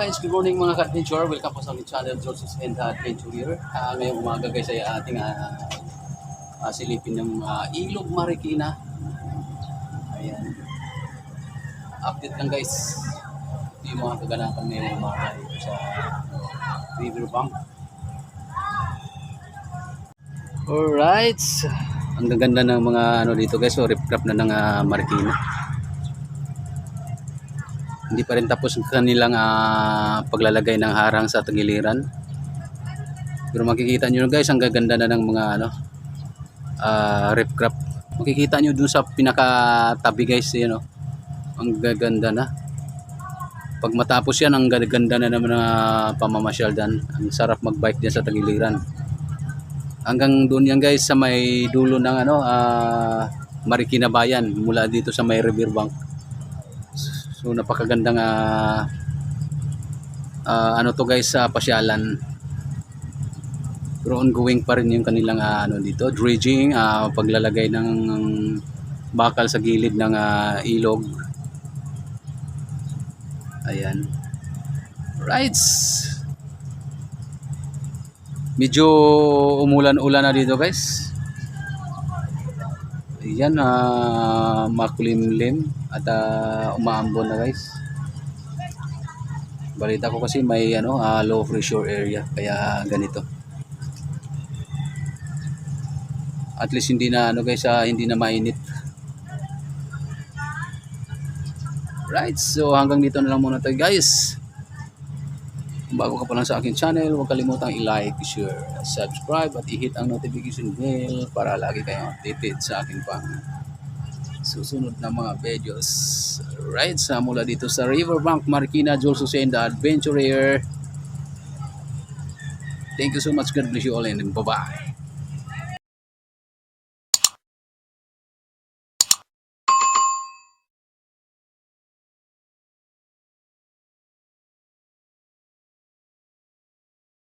Alright, good morning mga ka-adventure. Welcome po sa aking channel, George's and Adventure here. Ngayong umaga guys ay ating silipin ng Ilog Marikina. Ayan. Update lang guys. Ito yung mga kaganapan ngayong umaga dito sa riverbank. Alright. Ang gaganda ng mga dito guys. So, riprap na ng Marikina. Hindi pa rin tapos ang kanilang paglalagay ng harang sa tagiliran. Pero makikita nyo guys, ang gaganda na ng mga riprap. Makikita nyo dun sa pinakatabi guys, yun, ang gaganda na. Pag matapos yan, ang gaganda na naman ng pamamasyal dan. Ang sarap magbike din sa tagiliran. Hanggang doon yan guys sa may dulo ng Marikina Bayan, mula dito sa may riverbank. So napakagandang to guys sa pasyalan. Pero ongoing pa rin yung kanilang dito, dredging, paglalagay ng bakal sa gilid ng ilog. Ayan. Right. Medyo umulan-ulan na dito guys. Ayan, makulimlim at umaambon na guys. Balita ko kasi may low pressure area kaya ganito. At least hindi na guys, hindi na mainit. Right, so hanggang dito na lang muna tayo guys. Kung bago ka pa lang sa aking channel, huwag kalimutang i-like, share, subscribe at i-hit ang notification bell para lagi kayong updated sa aking pang susunod na mga videos. Right, sa mula dito sa Riverbank, Marikina, Jules Hussein, the Adventurer. Thank you so much. God bless you all and bye-bye.